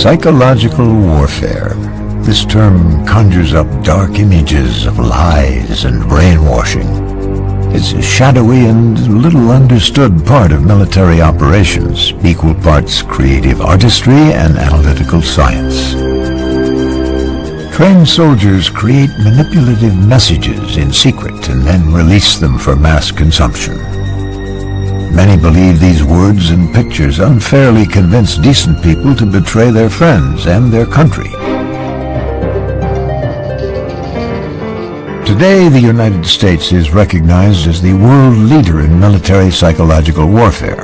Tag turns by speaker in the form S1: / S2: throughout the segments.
S1: Psychological warfare. This term conjures up dark images of lies and brainwashing. It's a shadowy and little understood part of military operations, equal parts creative artistry and analytical science. Trained soldiers create manipulative messages in secret and then release them for mass consumption. Many believe these words and pictures unfairly convince decent people to betray their friends and their country. Today, the United States is recognized as the world leader in military psychological warfare.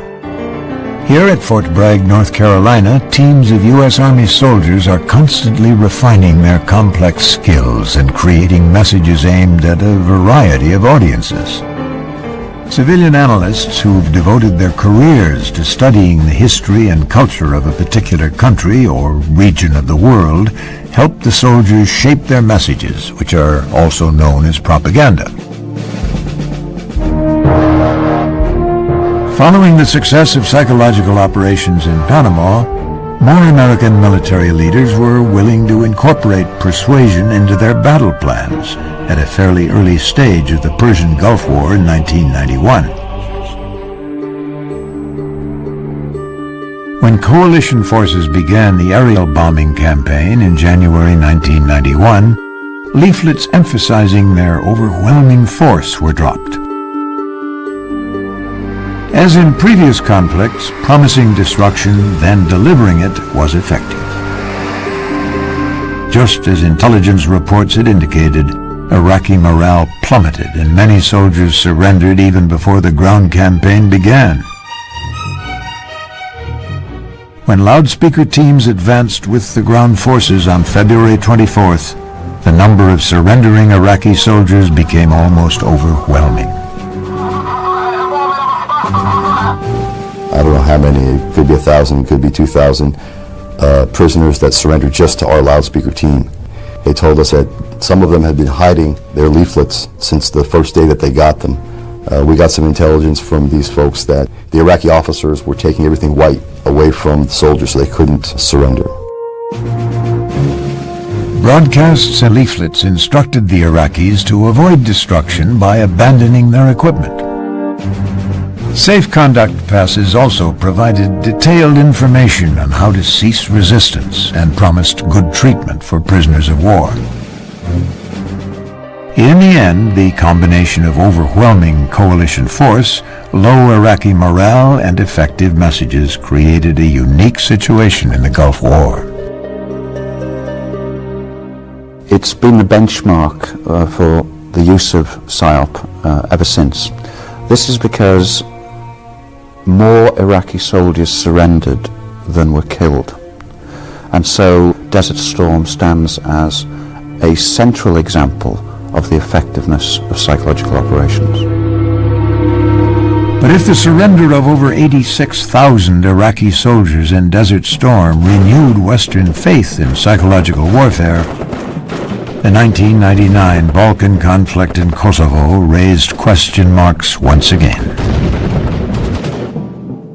S1: Here at Fort Bragg, North Carolina, teams of U.S. Army soldiers are constantly refining their complex skills and creating messages aimed at a variety of audiences. Civilian analysts who've devoted their careers to studying the history and culture of a particular country or region of the world help the soldiers shape their messages, which are also known as propaganda. Following the success of psychological operations in Panama, more American military leaders were willing to incorporate persuasion into their battle plans at a fairly early stage of the Persian Gulf War in 1991. When coalition forces began the aerial bombing campaign in January 1991, leaflets emphasizing their overwhelming force were dropped. As in previous conflicts, promising destruction, then delivering it was effective. Just as intelligence reports had indicated, Iraqi morale plummeted and many soldiers surrendered even before the ground campaign began. When loudspeaker teams advanced with the ground forces on February 24th, the number of surrendering Iraqi soldiers became almost overwhelming.
S2: I don't know how many, it could be 1,000, could be 2,000 prisoners that surrendered just to our loudspeaker team. They told us that some of them had been hiding their leaflets since the first day that they got them. We got some intelligence from these folks that the Iraqi officers were taking everything white away from the soldiers so they couldn't surrender.
S1: Broadcasts and leaflets instructed the Iraqis to avoid destruction by abandoning their equipment. Safe conduct passes also provided detailed information on how to cease resistance and promised good treatment for prisoners of war. In the end, the combination of overwhelming coalition force, low Iraqi morale, and effective messages created a unique situation in the Gulf War.
S3: It's been the benchmark for the use of PSYOP ever since. This is because more Iraqi soldiers surrendered than were killed. And so Desert Storm stands as a central example of the effectiveness of psychological operations.
S1: But if the surrender of over 86,000 Iraqi soldiers in Desert Storm renewed Western faith in psychological warfare, the 1999 Balkan conflict in Kosovo raised question marks once again.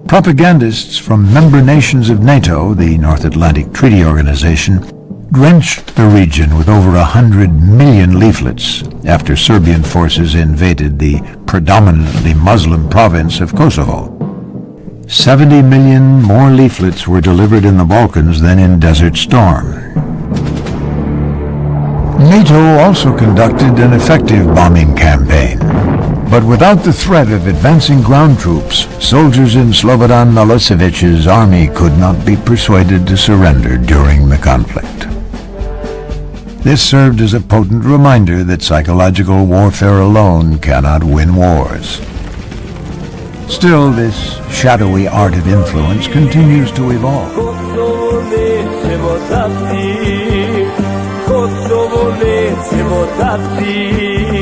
S1: Propagandists from member nations of NATO, the North Atlantic Treaty Organization, drenched the region with over 100 million leaflets after Serbian forces invaded the predominantly Muslim province of Kosovo. 70 million more leaflets were delivered in the Balkans than in Desert Storm. NATO also conducted an effective bombing campaign. But without the threat of advancing ground troops, soldiers in Slobodan Milosevic's army could not be persuaded to surrender during the conflict. This served as a potent reminder that psychological warfare alone cannot win wars. Still, this shadowy art of influence continues to evolve.
S4: Kosovo nećemo dati.